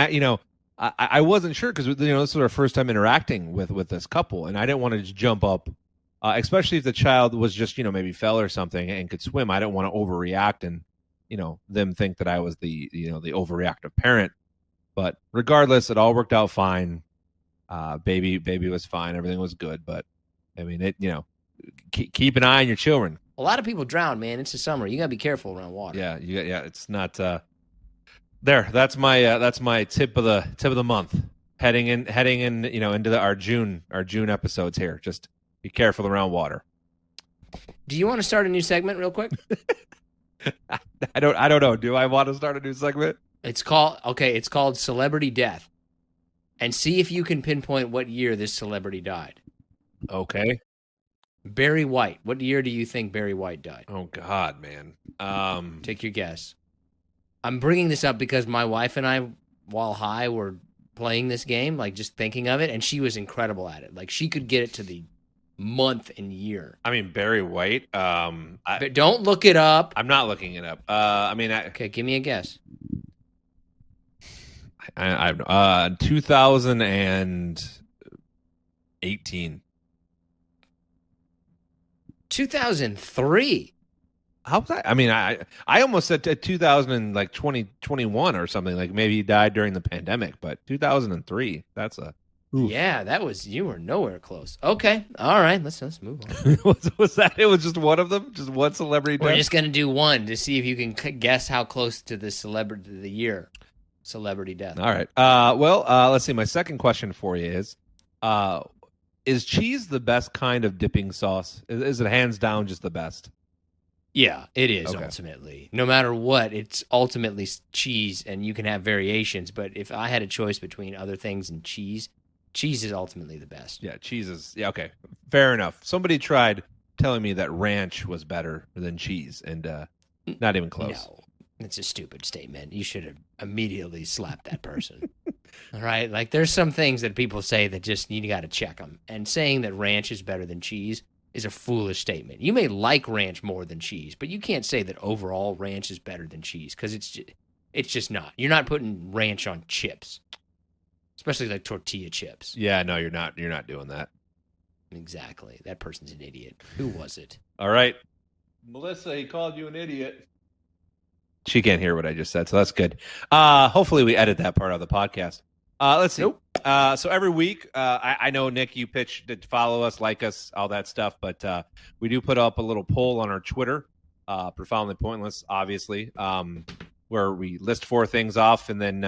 Speaker 3: I wasn't sure because, this was our first time interacting with this couple. And I didn't want to just jump up, especially if the child was just, maybe fell or something and could swim. I didn't want to overreact and, them think that I was the overreactive parent. But regardless, it all worked out fine. Baby was fine. Everything was good. But, I mean, keep an eye on your children.
Speaker 2: A lot of people drown, man. It's the summer. You got to be careful around water.
Speaker 3: Yeah. It's not There, that's my tip of the month. Heading in, into our June episodes here. Just be careful around water.
Speaker 2: Do you want to start a new segment real quick?
Speaker 3: I don't know. Do I want to start a new segment?
Speaker 2: It's called Celebrity Death. And see if you can pinpoint what year this celebrity died.
Speaker 3: Okay.
Speaker 2: Barry White. What year do you think Barry White died?
Speaker 3: Oh God, man.
Speaker 2: Take your guess. I'm bringing this up because my wife and I, while high, were playing this game, like just thinking of it, and she was incredible at it. Like she could get it to the month and year.
Speaker 3: I mean, Barry White.
Speaker 2: But don't look it up.
Speaker 3: I'm not looking it up.
Speaker 2: Okay, give me a guess.
Speaker 3: I 2018.
Speaker 2: 2003.
Speaker 3: How was that? I mean, I almost said 2021 or something. Like maybe he died during the pandemic, but 2003. That's a oof.
Speaker 2: Yeah. You were nowhere close. Okay, all right. Let's move on.
Speaker 3: was that? It was just one of them. Just one celebrity.
Speaker 2: We're just gonna do one to see if you can guess how close to the year celebrity death.
Speaker 3: All right. Let's see. My second question for you is cheese the best kind of dipping sauce? Is it hands down just the best?
Speaker 2: Yeah, it is
Speaker 3: Okay.
Speaker 2: ultimately. No matter what, it's ultimately cheese, and you can have variations. But if I had a choice between other things and cheese is ultimately the best.
Speaker 3: Yeah, cheese is. Yeah, okay. Fair enough. Somebody tried telling me that ranch was better than cheese, and not even close.
Speaker 2: No, it's a stupid statement. You should have immediately slapped that person. All right? Like, there's some things that people say that just you got to check them. And saying that ranch is better than cheese is a foolish statement. You may like ranch more than cheese, but you can't say that overall ranch is better than cheese because it's just not. You're not putting ranch on chips, especially like tortilla chips.
Speaker 3: Yeah, no, you're not doing that.
Speaker 2: Exactly. That person's an idiot. Who was it?
Speaker 3: All right. Melissa, he called you an idiot. She can't hear what I just said, so that's good. Hopefully we edit that part of the podcast. Let's see.
Speaker 2: Nope.
Speaker 3: So every week, I know, Nick, you pitch to follow us, like us, all that stuff, but we do put up a little poll on our Twitter, Profoundly Pointless, obviously, where we list 4 things off, and then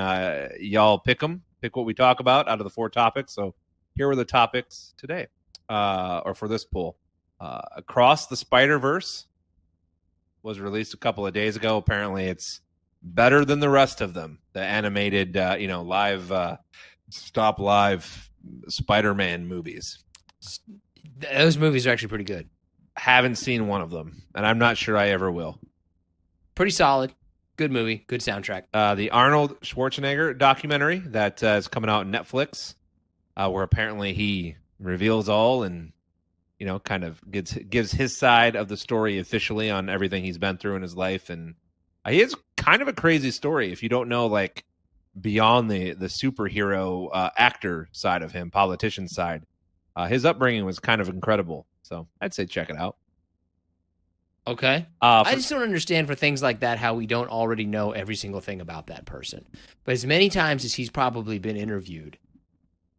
Speaker 3: y'all pick what we talk about out of the 4 topics. So here were the topics today, or for this poll. Across the Spider-Verse was released a couple of days ago. Apparently it's better than the rest of them. The animated, live, stop live Spider-Man movies.
Speaker 2: Those movies are actually pretty good.
Speaker 3: Haven't seen one of them, and I'm not sure I ever will.
Speaker 2: Pretty solid. Good movie. Good soundtrack.
Speaker 3: The Arnold Schwarzenegger documentary that is coming out on Netflix, where apparently he reveals all and kind of gives his side of the story officially on everything he's been through in his life. And he is kind of a crazy story if you don't know, like, beyond the superhero actor side of him, politician side. His upbringing was kind of incredible. So I'd say check it out.
Speaker 2: Okay. I just don't understand for things like that how we don't already know every single thing about that person. But as many times as he's probably been interviewed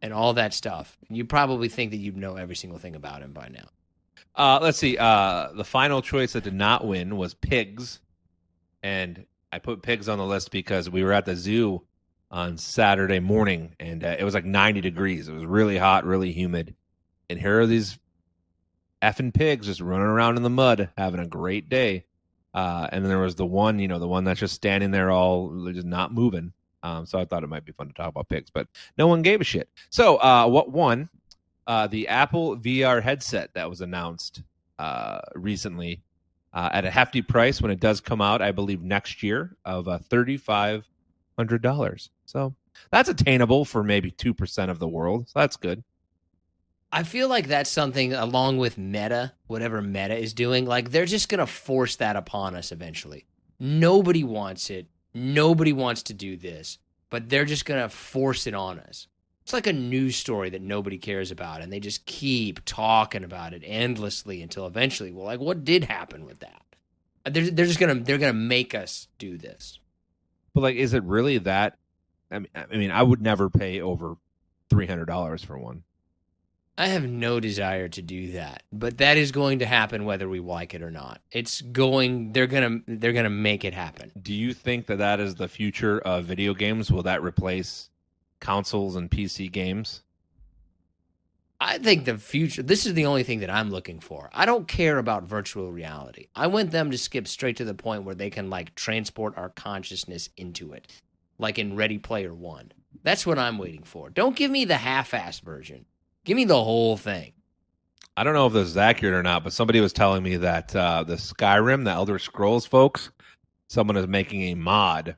Speaker 2: and all that stuff, you probably think that you'd know every single thing about him by now.
Speaker 3: Let's see. The final choice that did not win was pigs. And I put pigs on the list because we were at the zoo on Saturday morning, and it was like 90 degrees. It was really hot, really humid. And here are these effing pigs just running around in the mud, having a great day. And then there was the one that's just standing there all just not moving. So I thought it might be fun to talk about pigs, but no one gave a shit. So what won? The Apple VR headset that was announced recently at a hefty price when it does come out, I believe next year, of $3,500. So that's attainable for maybe 2% of the world. So that's good.
Speaker 2: I feel like that's something along with Meta, whatever Meta is doing, like they're just going to force that upon us eventually. Nobody wants it. Nobody wants to do this, but they're just going to force it on us. It's like a news story that nobody cares about, and they just keep talking about it endlessly until eventually, well, like, what did happen with that? They're gonna make us do this.
Speaker 3: But like, is it really that? I mean, I would never pay over $300 for one.
Speaker 2: I have no desire to do that, but that is going to happen whether we like it or not. They're gonna make it happen.
Speaker 3: Do you think that that is the future of video games? Will that replace consoles and PC games?
Speaker 2: I think the future, this is the only thing that I'm looking for. I don't care about virtual reality. I want them to skip straight to the point where they can like transport our consciousness into it, like in Ready Player One. That's what I'm waiting for. Don't give me the half-assed version. Give me the whole thing.
Speaker 3: I don't know if this is accurate or not, but somebody was telling me that the Skyrim, the Elder Scrolls folks, someone is making a mod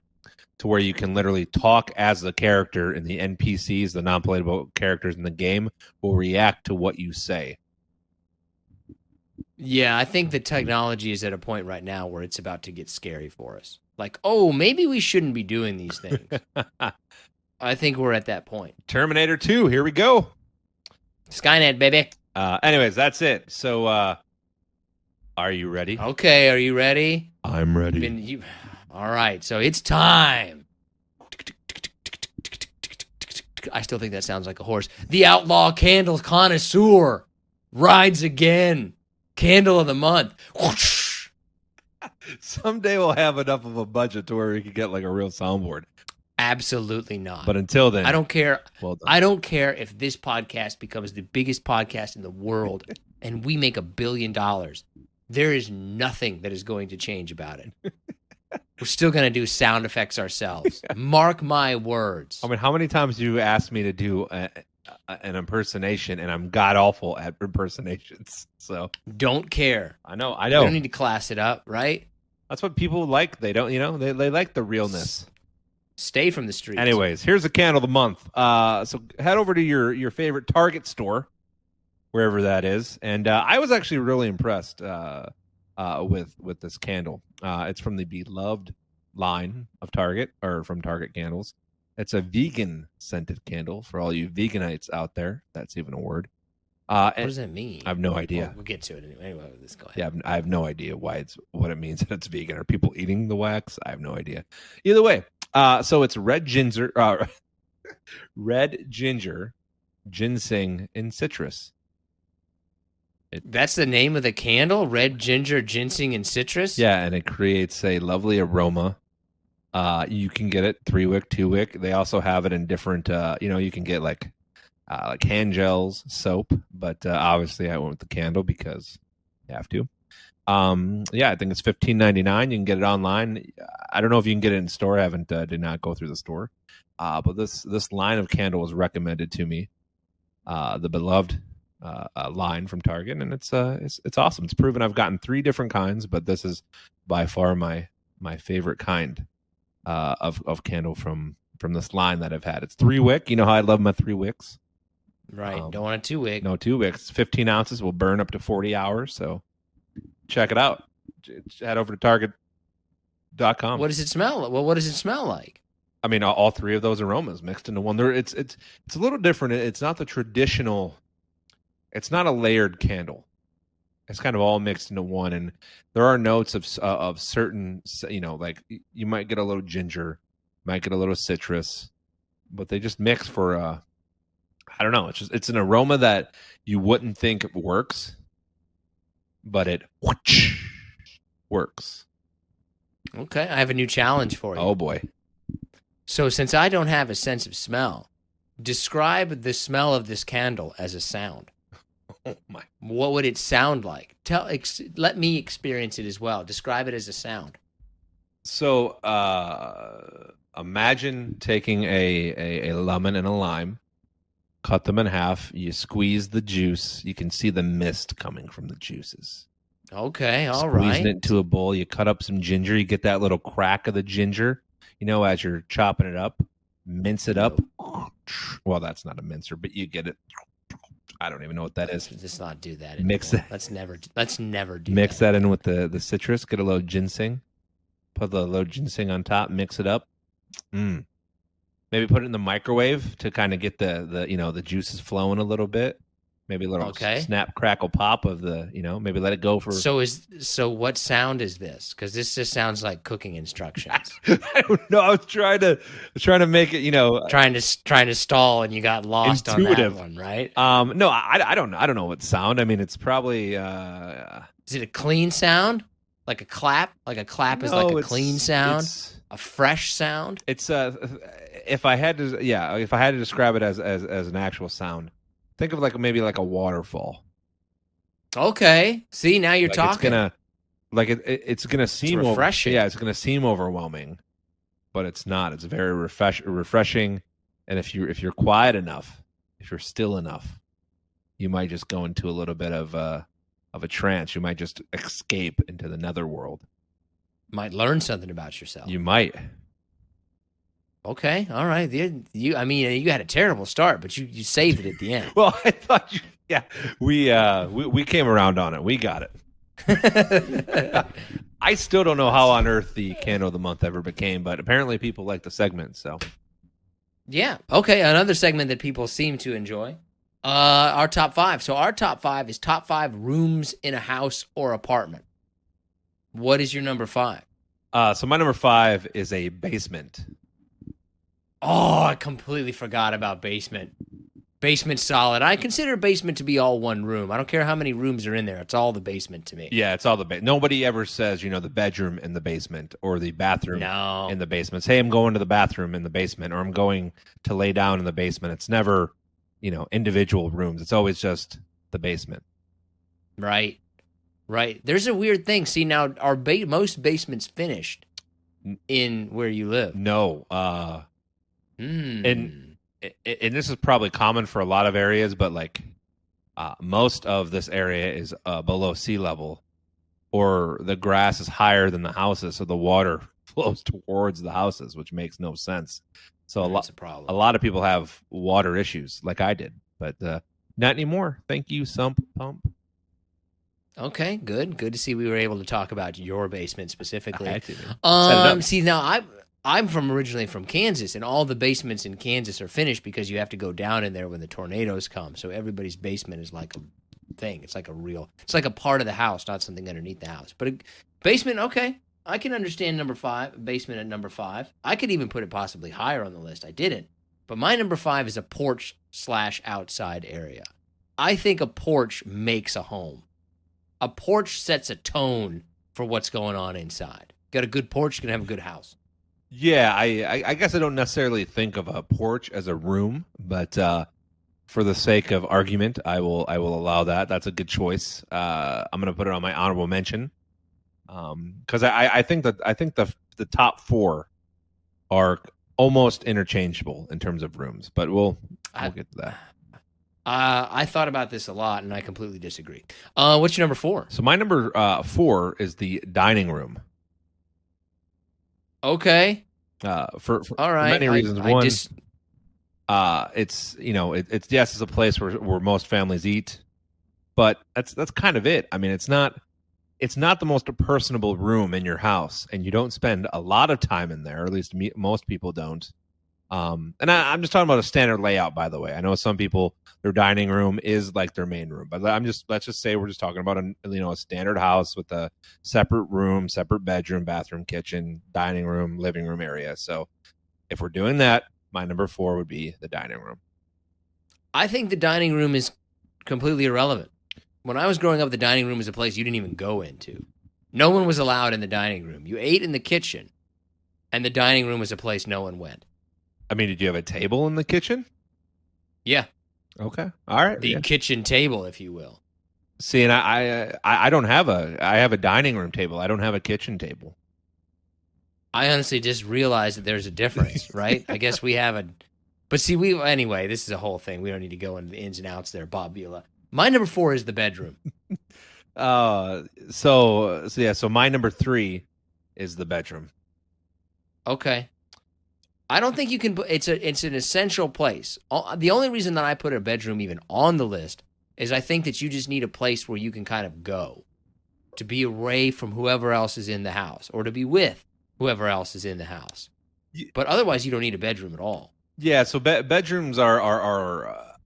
Speaker 3: to where you can literally talk as the character, and the NPCs, the non-playable characters in the game, will react to what you say.
Speaker 2: Yeah, I think the technology is at a point right now where it's about to get scary for us. Like, oh, maybe we shouldn't be doing these things. I think we're at that point.
Speaker 3: Terminator 2, here we go.
Speaker 2: Skynet, baby.
Speaker 3: Anyways, that's it. So, are you ready?
Speaker 2: Okay, are you ready?
Speaker 3: I'm ready.
Speaker 2: All right, so it's time. I still think that sounds like a horse. The Outlaw Candle Connoisseur rides again. Candle of the month. Whoosh.
Speaker 3: Someday we'll have enough of a budget to where we can get like a real soundboard.
Speaker 2: Absolutely not.
Speaker 3: But until then,
Speaker 2: I don't care.
Speaker 3: Well done.
Speaker 2: I don't care if this podcast becomes the biggest podcast in the world and we make $1 billion. There is nothing that is going to change about it. We're still going to do sound effects ourselves. Mark my words.
Speaker 3: I mean, how many times do you ask me to do an impersonation, and I'm god awful at impersonations? So
Speaker 2: don't care.
Speaker 3: I know.
Speaker 2: We don't need to class it up, right?
Speaker 3: That's what people like. They don't, they like the realness.
Speaker 2: Stay from the streets.
Speaker 3: Anyways, here's a candle of the month. So head over to your favorite Target store, wherever that is, and I was actually really impressed with this candle. It's from the beloved line of Target, or from Target Candles. It's a vegan scented candle for all you veganites out there. That's even a word.
Speaker 2: What does that mean?
Speaker 3: I have no idea.
Speaker 2: We'll get to it anyway. Anyway, let's go ahead.
Speaker 3: Yeah, I have no idea what it means that it's vegan. Are people eating the wax? I have no idea. Either way, so it's red ginger, ginseng, and citrus.
Speaker 2: That's the name of the candle? Red ginger, ginseng, and citrus?
Speaker 3: Yeah, and it creates a lovely aroma. You can get it 3-wick, 2-wick. They also have it in different, you can get like hand gels, soap, but obviously I went with the candle because you have to. I think it's $15.99. You can get it online. I don't know if you can get it in store. I haven't did not go through the store. But this line of candle was recommended to me. The beloved line from Target, and it's awesome. It's proven. I've gotten 3 different kinds, but this is by far my favorite kind of candle from this line that I've had. It's 3-wick. You know how I love my 3 wicks.
Speaker 2: Right. Don't want a 2-wick.
Speaker 3: No, 2 wicks. 15 ounces will burn up to 40 hours. So check it out. Head over to Target.com.
Speaker 2: What does it smell? Well, what does it smell like?
Speaker 3: I mean, all 3 of those aromas mixed into one. It's a little different. It's not the traditional. It's not a layered candle. It's kind of all mixed into one, and there are notes of certain, like you might get a little ginger, might get a little citrus, but they just mix for I don't know. It's an aroma that you wouldn't think works, but it works.
Speaker 2: Okay, I have a new challenge for you.
Speaker 3: Oh boy.
Speaker 2: So since I don't have a sense of smell, describe the smell of this candle as a sound.
Speaker 3: Oh my.
Speaker 2: What would it sound like? Let me experience it as well. Describe it as a sound.
Speaker 3: So imagine taking a lemon and a lime, cut them in half, you squeeze the juice, you can see the mist coming from the juices.
Speaker 2: Okay, all right.
Speaker 3: Squeezing it into a bowl, you cut up some ginger, you get that little crack of the ginger, as you're chopping it up, mince it up. Well, that's not a mincer, but you get it. I don't even know what that is.
Speaker 2: Let's not do that.
Speaker 3: Mix it.
Speaker 2: Let's never do
Speaker 3: Mix that in with the citrus. Get a little ginseng. Put the little ginseng on top. Mix it up. Maybe put it in the microwave to kind of get the juices flowing a little bit. Maybe a little
Speaker 2: Okay.
Speaker 3: snap, crackle, pop of the, maybe let it go for.
Speaker 2: So what sound is this? Because this just sounds like cooking instructions.
Speaker 3: I don't know. I was trying to make it,
Speaker 2: Trying to stall, and you got lost on that
Speaker 3: intuitive.
Speaker 2: one, right?
Speaker 3: No, I don't know. I don't know what sound. I mean, it's probably.
Speaker 2: Is it a clean sound, like a clap? Like a clap is like
Speaker 3: No,
Speaker 2: a clean sound,
Speaker 3: It's
Speaker 2: a fresh sound.
Speaker 3: it's if I had to describe it as an actual sound, think of maybe like a waterfall.
Speaker 2: Okay. See, now you're
Speaker 3: Like
Speaker 2: talking.
Speaker 3: it's gonna seem
Speaker 2: refreshing.
Speaker 3: it's gonna seem overwhelming, but it's not. It's very refreshing, and if you're quiet enough, if you're still enough, you might just go into a little bit of a trance. You might just escape into the netherworld.
Speaker 2: Might learn something about yourself.
Speaker 3: You might.
Speaker 2: Okay, all right. You had a terrible start, but you saved it at the end.
Speaker 3: Well, I thought we came around on it. We got it. I still don't know how on earth the candle of the month ever became, but apparently people like the segment. So
Speaker 2: Yeah. Okay. Another segment that people seem to enjoy. Our top 5. So our top 5 is top 5 rooms in a house or apartment. What is your number 5?
Speaker 3: So my number 5 is a basement.
Speaker 2: Oh, I completely forgot about basement. Basement's solid. I consider basement to be all one room. I don't care how many rooms are in there. It's all the basement to me.
Speaker 3: Yeah, it's all the nobody ever says, the bedroom in the basement or the bathroom in the basement. Say I'm going to the bathroom in the basement or I'm going to lay down in the basement. It's never, individual rooms. It's always just the basement.
Speaker 2: Right. Right. There's a weird thing. See, now are most basements finished in where you live?
Speaker 3: No. And this is probably common for a lot of areas, but most of this area is below sea level, or the grass is higher than the houses, so the water flows towards the houses, which makes no sense. So a lot of people have water issues, like I did, but not anymore. Thank you, Sump Pump.
Speaker 2: Okay, good. Good to see we were able to talk about your basement specifically.
Speaker 3: I had to,
Speaker 2: see, now I'm originally from Kansas, and all the basements in Kansas are finished because you have to go down in there when the tornadoes come. So everybody's basement is like a thing. It's like a part of the house, not something underneath the house. But a basement, okay, I can understand number 5, basement at number 5. I could even put it possibly higher on the list. I didn't. But my number 5 is a porch/outside area. I think a porch makes a home. A porch sets a tone for what's going on inside. Got a good porch, you're going to have a good house.
Speaker 3: Yeah, I guess I don't necessarily think of a porch as a room, but for the sake of argument, I will allow that. That's a good choice. I'm going to put it on my honorable mention because I think the top 4 are almost interchangeable in terms of rooms, but we'll get to that.
Speaker 2: I thought about this a lot, and I completely disagree. What's your number 4?
Speaker 3: So my number 4 is the dining room.
Speaker 2: Okay.
Speaker 3: For
Speaker 2: all right.
Speaker 3: many reasons. One, it's it's a place where most families eat, but that's kind of it. I mean, it's not the most personable room in your house, and you don't spend a lot of time in there. Or at least most people don't. And I'm just talking about a standard layout, by the way. I know some people, their dining room is like their main room, but let's just say we're just talking about a standard house with a separate room, separate bedroom, bathroom, kitchen, dining room, living room area. So if we're doing that, my number 4 would be the dining room.
Speaker 2: I think the dining room is completely irrelevant. When I was growing up, the dining room was a place you didn't even go into. No one was allowed in the dining room. You ate in the kitchen, and the dining room was a place no one went.
Speaker 3: I mean, did you have a table in the kitchen?
Speaker 2: Yeah.
Speaker 3: Okay. All right.
Speaker 2: The kitchen table, if you will.
Speaker 3: See, and I don't have I have a dining room table. I don't have a kitchen table.
Speaker 2: I honestly just realized that there's a difference, right? I guess we have but see, anyway, this is a whole thing. We don't need to go into the ins and outs there, Bob Beulah. My number 4 is the bedroom.
Speaker 3: So my number 3 is the bedroom.
Speaker 2: Okay. I don't think you can put it's an essential place. The only reason that I put a bedroom even on the list is I think that you just need a place where you can kind of go to be away from whoever else is in the house or to be with whoever else is in the house. But otherwise, you don't need a bedroom at all.
Speaker 3: Yeah, so bedrooms are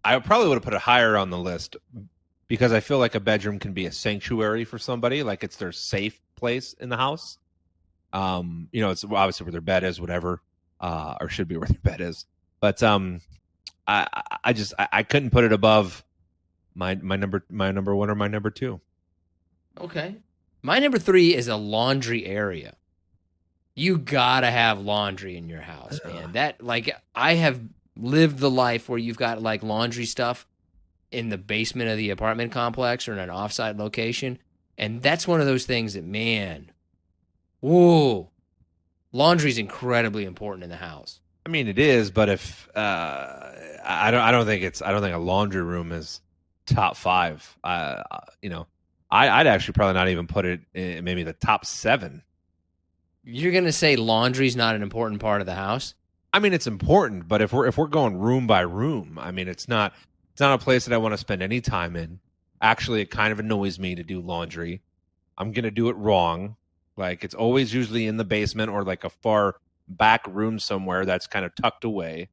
Speaker 3: I probably would have put it higher on the list because I feel like a bedroom can be a sanctuary for somebody, like it's their safe place in the house. It's obviously where their bed is, whatever, or should be where their bed is. But I couldn't put it above my number one or my number two.
Speaker 2: Okay. My number 3 is a laundry area. You gotta have laundry in your house, man. That, like, I have lived the life where you've got like laundry stuff in the basement of the apartment complex or in an offsite location, and that's one of those things that, man, whoa, laundry is incredibly important in the house.
Speaker 3: I mean, it is, but if I don't think a laundry room is top 5. I'd actually probably not even put it in maybe the top 7.
Speaker 2: You're gonna say laundry's not an important part of the house?
Speaker 3: I mean, it's important, but if we're going room by room, I mean, it's not a place that I want to spend any time in. Actually, it kind of annoys me to do laundry. I'm gonna do it wrong. Like, it's always usually in the basement or like a far back room somewhere that's kind of tucked away.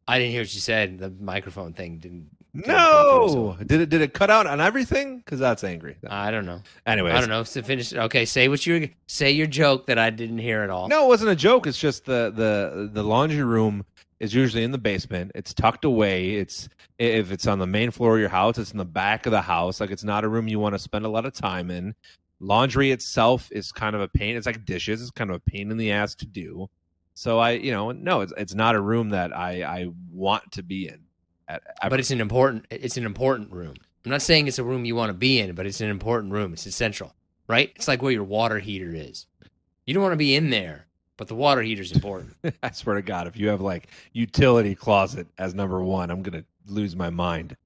Speaker 2: I didn't hear what you said. The microphone thing didn't.
Speaker 3: No, did it cut out on everything? Because that's angry.
Speaker 2: I don't know.
Speaker 3: Anyways,
Speaker 2: I don't know. So finish. Okay, say your joke that I didn't hear at all.
Speaker 3: No, it wasn't a joke. It's just the laundry room is usually in the basement. It's tucked away. If it's on the main floor of your house, it's in the back of the house. Like, it's not a room you want to spend a lot of time in. Laundry itself is kind of a pain. It's like dishes. It's kind of a pain in the ass to do. So it's not a room that I want to be in.
Speaker 2: But it's an important room. I'm not saying it's a room you want to be in, but it's an important room. It's essential, right? It's like where your water heater is. You don't want to be in there, but the water heater is important.
Speaker 3: I swear to God, if you have like utility closet as number 1, I'm gonna lose my mind.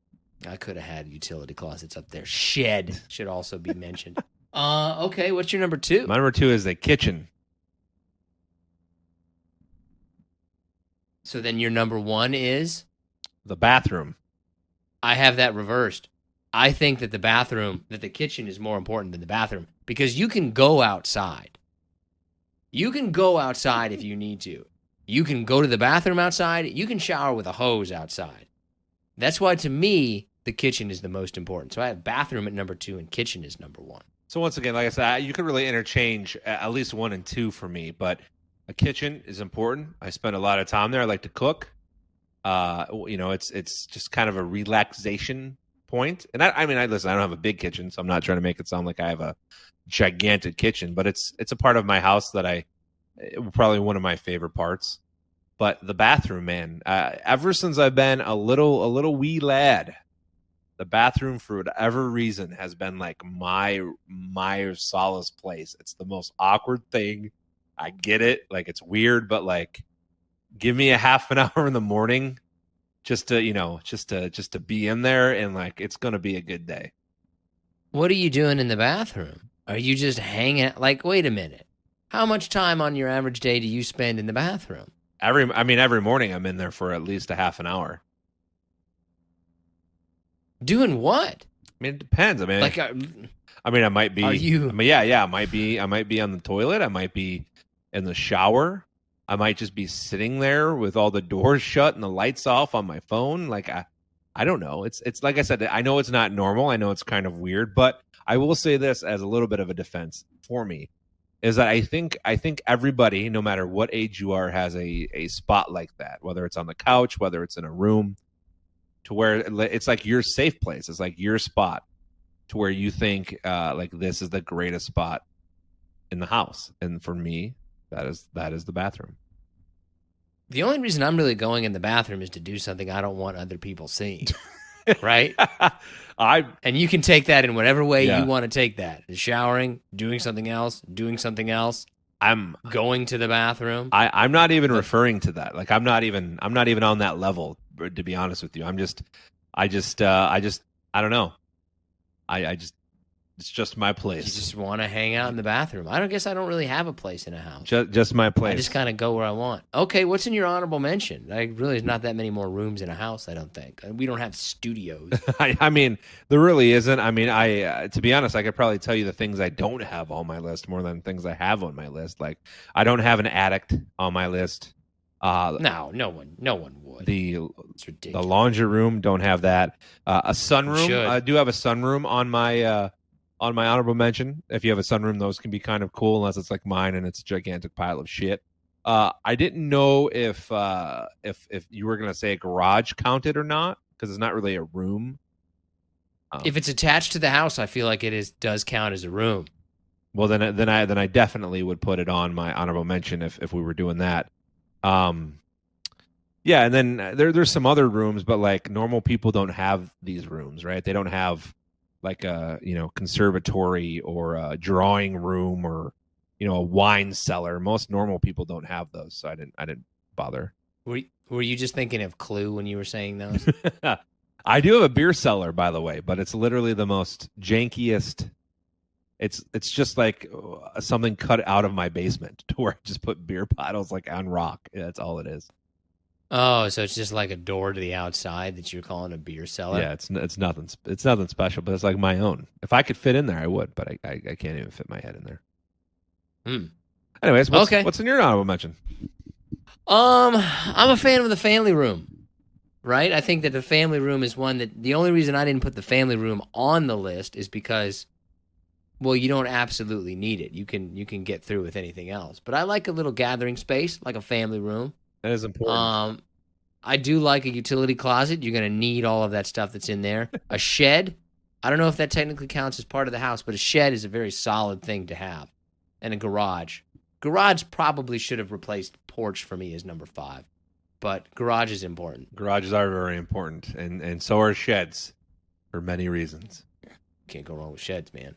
Speaker 2: I could have had utility closets up there. Shed should also be mentioned. Okay, what's your number 2?
Speaker 3: My number 2 is the kitchen.
Speaker 2: So then your number 1 is?
Speaker 3: The bathroom.
Speaker 2: I have that reversed. I think that the kitchen is more important than the bathroom because you can go outside. You can go outside if you need to. You can go to the bathroom outside. You can shower with a hose outside. That's why, to me, the kitchen is the most important. So I have bathroom at number 2 and kitchen is number 1.
Speaker 3: So once again, like I said, you could really interchange at least 1 and 2 for me, but a kitchen is important. I spend a lot of time there. I like to cook. It's just kind of a relaxation point. And listen, I don't have a big kitchen, so I'm not trying to make it sound like I have a gigantic kitchen, but it's a part of my house that probably one of my favorite parts. But the bathroom, man, ever since I've been a little wee lad, the bathroom, for whatever reason, has been like my solace place. It's the most awkward thing. I get it. Like, it's weird, but like, give me a half an hour in the morning just to be in there, and like, it's going to be a good day.
Speaker 2: What are you doing in the bathroom? Are you just hanging? Like, wait a minute. How much time on your average day do you spend in the bathroom?
Speaker 3: Every morning I'm in there for at least a half an hour.
Speaker 2: Doing what?
Speaker 3: I mean, it depends. I might be.
Speaker 2: Are you?
Speaker 3: I might be on the toilet. I might be in the shower. I might just be sitting there with all the doors shut and the lights off on my phone. Like, I don't know. It's like I said, I know it's not normal. I know it's kind of weird, but I will say this as a little bit of a defense for me, is that I think everybody, no matter what age you are, has a spot like that, whether it's on the couch, whether it's in a room, to where it's like your safe place. It's like your spot to where you think like this is the greatest spot in the house. And for me, that is the bathroom.
Speaker 2: The only reason I'm really going in the bathroom is to do something I don't want other people seeing. Right?
Speaker 3: And
Speaker 2: you can take that in whatever way you want to take that. Showering, doing something else. I'm going to the bathroom.
Speaker 3: I'm not even referring to that. Like, I'm not even on that level, to be honest with you. I don't know. It's just my place.
Speaker 2: You just want to hang out in the bathroom. I don't really have a place in a house.
Speaker 3: Just my place.
Speaker 2: I just kind of go where I want. Okay, what's in your honorable mention? There's not that many more rooms in a house, I don't think. We don't have studios.
Speaker 3: I mean, there really isn't. I mean, to be honest, I could probably tell you the things I don't have on my list more than things I have on my list. Like, I don't have an attic on my list.
Speaker 2: No, no one would.
Speaker 3: The
Speaker 2: It's
Speaker 3: the
Speaker 2: ridiculous.
Speaker 3: laundry room don't have that. A sunroom.
Speaker 2: Should.
Speaker 3: I do have a sunroom on my honorable mention. If you have a sunroom, those can be kind of cool, unless it's like mine and it's a gigantic pile of shit. I didn't know if you were gonna say a garage counted or not, because it's not really a room.
Speaker 2: If it's attached to the house, I feel like does count as a room.
Speaker 3: Well, then I definitely would put it on my honorable mention if we were doing that. Yeah, and then there's some other rooms, but like normal people don't have these rooms, right? They don't have like a conservatory or a drawing room or a wine cellar. Most normal people don't have those, so I didn't bother.
Speaker 2: Were you just thinking of Clue when you were saying those?
Speaker 3: I do have a beer cellar, by the way, but it's literally the most jankiest. It's just like something cut out of my basement to where I just put beer bottles like on rock. Yeah, that's all it is.
Speaker 2: Oh, so it's just like a door to the outside that you're calling a beer cellar?
Speaker 3: Yeah, it's nothing special, but it's like my own. If I could fit in there, I would, but I can't even fit my head in there. Anyways, what's in your honorable mention?
Speaker 2: I'm a fan of the family room. Right? I think that the family room is one that the only reason I didn't put the family room on the list is because, well, you don't absolutely need it. You can get through with anything else. But I like a little gathering space, like a family room.
Speaker 3: That is important.
Speaker 2: I do like a utility closet. You're going to need all of that stuff that's in there. A shed. I don't know if that technically counts as part of the house, but a shed is a very solid thing to have. And a garage. Garage probably should have replaced porch for me as number 5. But garage is important.
Speaker 3: Garages are very important, and so are sheds for many reasons.
Speaker 2: Can't go wrong with sheds, man.